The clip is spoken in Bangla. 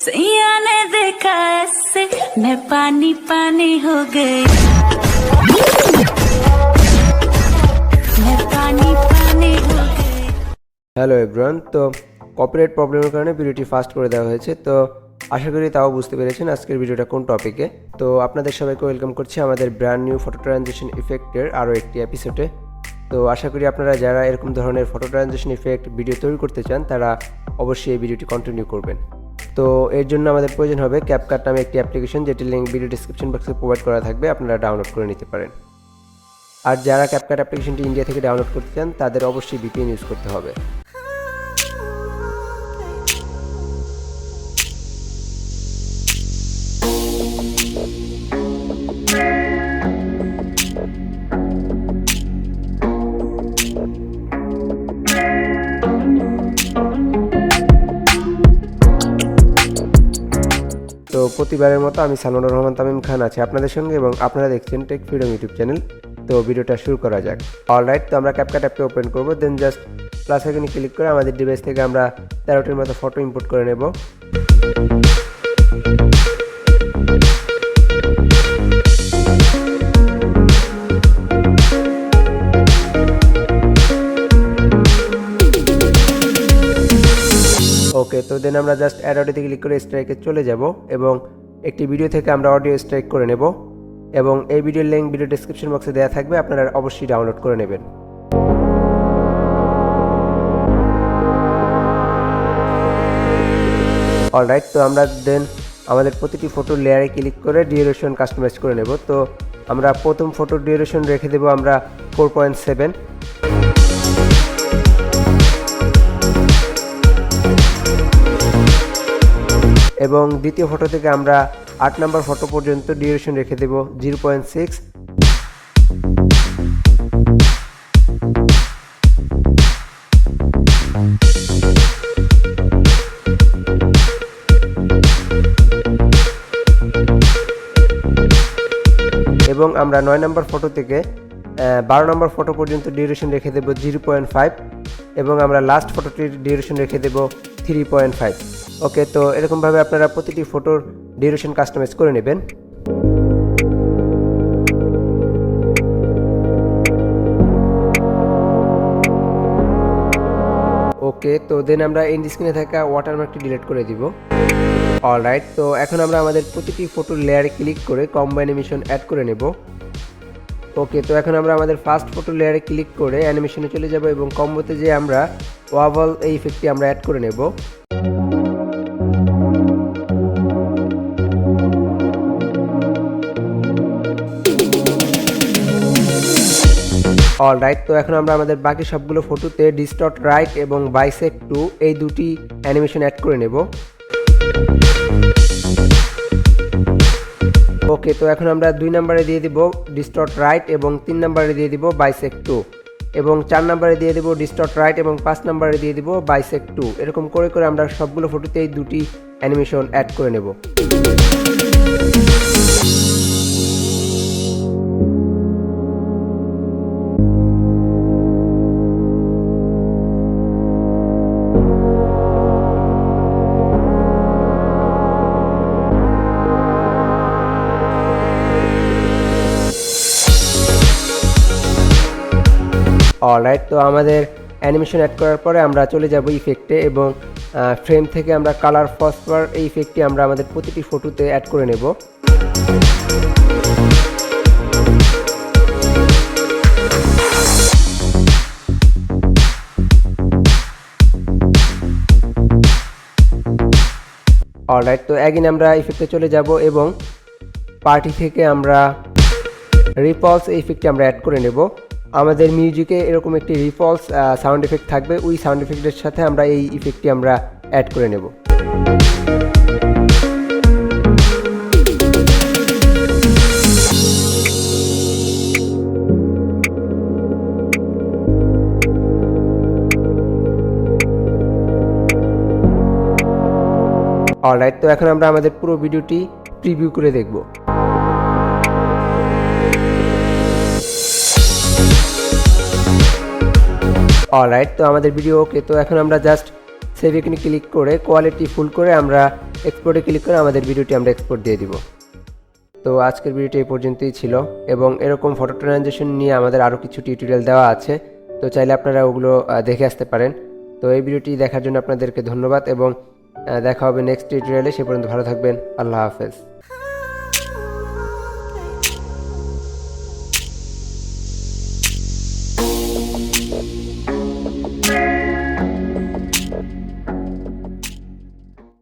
सैया ने देखा ऐसे मैं पानी पानी हो गई मैं पानी पानी हो गई। হ্যালো এভরিওয়ান, তো কপিরাইট প্রবলেমের কারণে ভিডিওটি ফাস্ট করে দেওয়া হয়েছে। তো আশা করি তাও বুঝতে পেরেছেন আজকের ভিডিওটা কোন টপিকে। তো আপনাদের সবাইকে ওয়েলকাম করছি আমাদের ব্র্যান্ড নিউ ফটো ট্রানজিশন ইফেক্টের আরও একটি এপিসোডে। তো আশা করি আপনারা যারা এরকম ধরনের ফটো ট্রানজিশন ইফেক্ট ভিডিও তৈরি করতে চান তারা অবশ্যই এই ভিডিওটি কন্টিনিউ করবেন। তো এর জন্য আমাদের প্রয়োজন হবে ক্যাপকাট নামে একটি অ্যাপ্লিকেশন, যেটির লিঙ্ক ভিডিও ডিসক্রিপশন বক্সে প্রোভাইড করা থাকবে, আপনারা ডাউনলোড করে নিতে পারেন। আর যারা ক্যাপকাট অ্যাপ্লিকেশনটি ইন্ডিয়া থেকে ডাউনলোড করতে চান তাদের অবশ্যই ভিপিএন ইউজ করতে হবে। তো প্রতিবারের মতো আমি সালমানুর রহমান তামিম খান আছি আপনাদের সঙ্গে এবং আপনারা দেখছেন টেক ফ্রিডম ইউটিউব চ্যানেল। তো ভিডিওটা শুরু করা যাক। অলরাইট, তো আমরা ক্যাপকাট অ্যাপটি ওপেন করব, দেন জাস্ট প্লাস আইকনে ক্লিক করে আমাদের ডিভাইস থেকে আমরা 13টির মতো ফটো ইম্পোর্ট করে নেব। ওকে, তো দেন আমরা জাস্ট অ্যাড অডিওতে ক্লিক করে স্ট্রাইকে চলে যাব এবং একটি ভিডিও থেকে আমরা অডিও স্ট্রাইক করে নেব এবং এই ভিডিওর লিঙ্ক ভিডিও ডেসক্রিপশন বক্সে দেওয়া থাকবে, আপনারা অবশ্যই ডাউনলোড করে নেবেন। অলরাইট, তো আমরা দেন আমাদের প্রতিটি ফটোর লেয়ারে ক্লিক করে ডিউরেশন কাস্টমাইজ করে নেব। তো আমরা প্রথম ফটোর ডিউরেশন রেখে দেব আমরা 4.7, এবং দ্বিতীয় ফটো থেকে আমরা 8 নম্বর ফটো পর্যন্ত ডিউরেশন রেখে দেব 0.6, এবং আমরা 9 নম্বর ফটো থেকে 12 নম্বর ফটো পর্যন্ত ডিউরেশন রেখে দেব 0.5, এবং আমরা লাস্ট ফটোটির ডিউরেশন রেখে দেব 3.5। ওকে, তো এরকমভাবে আপনারা প্রতিটি ফটোর ডিউরেশন কাস্টমাইজ করে নেবেন। ওকে, তো দেন আমরা এন্ড স্ক্রিনে থাকা ওয়াটারমার্কটি ডিলিট করে দিব। অলরাইট, তো এখন আমরা আমাদের প্রতিটি ফটোর লেয়ারে ক্লিক করে কম্বো অ্যানিমেশন অ্যাড করে নেব। ওকে, তো এখন আমরা আমাদের ফার্স্ট ফটো লেয়ারে ক্লিক করে অ্যানিমেশনে চলে যাব এবং কম্বোতে যে আমরা ওয়াবল এই ইফেক্টটি আমরা অ্যাড করে নেব। অলরাইট, তো এখন আমরা আমাদের বাকি সবগুলো ফটোতে ডিস্টর্ট রাইট এবং বাইসেক্ট টু এই দুটি অ্যানিমেশন অ্যাড করে নেব। ওকে, তো এখন আমরা 2 নম্বরে দিয়ে দিব ডিস্টর্ট রাইট এবং 3 নম্বরে দিয়ে দিব বাইসেক্ট টু, এবং 4 নম্বরে দিয়ে দিব ডিস্টর্ট রাইট এবং 5 নম্বরে দিয়ে দিব বাইসেক্ট টু। এরকম করে করে আমরা সবগুলো ফটোতে এই দুটি অ্যানিমেশন অ্যাড করে নেব। অলরাইট, তো আমাদের অ্যানিমেশন অ্যাড করার পরে আমরা চলে যাব ইফেক্টে এবং ফ্রেম থেকে আমরা কালার ফসফর এই ইফেক্টটি আমরা আমাদের প্রতিটি ফটোতে অ্যাড করে নেব। অলরাইট, তো অ্যাগেন আমরা ইফেক্টে চলে যাব এবং পার্টি থেকে আমরা রিপলস এই ইফেক্টটি আমরা অ্যাড করে নেব। আমাদের মিউজিকে এরকম একটি রিপলস সাউন্ড এফেক্ট থাকবে, ওই সাউন্ড এফেক্টের সাথে আমরা এই ইফেক্টটি আমরা অ্যাড করে নেব। অলরাইট, তো এখন আমরা আমাদের পুরো ভিডিওটি প্রিভিউ করে দেখব। অলরাইট, তো আমাদের ভিডিও ওকে। তো এখন আমরা জাস্ট সেভ এখানে ক্লিক করে কোয়ালিটি ফুল করে আমরা এক্সপোর্টে ক্লিক করে আমাদের ভিডিওটি আমরা এক্সপোর্ট দিয়ে দিব। তো আজকের ভিডিওটি এই পর্যন্তই ছিল এবং এরকম ফটো ট্রানজিশন নিয়ে আমাদের আরও কিছু টিউটোরিয়াল দেওয়া আছে, তো চাইলে আপনারা ওগুলো দেখে আসতে পারেন। তো এই ভিডিওটি দেখার জন্য আপনাদেরকে ধন্যবাদ এবং দেখা হবে নেক্সট টিউটোরিয়ালে। সে পর্যন্ত ভালো থাকবেন। আল্লাহ হাফেজ।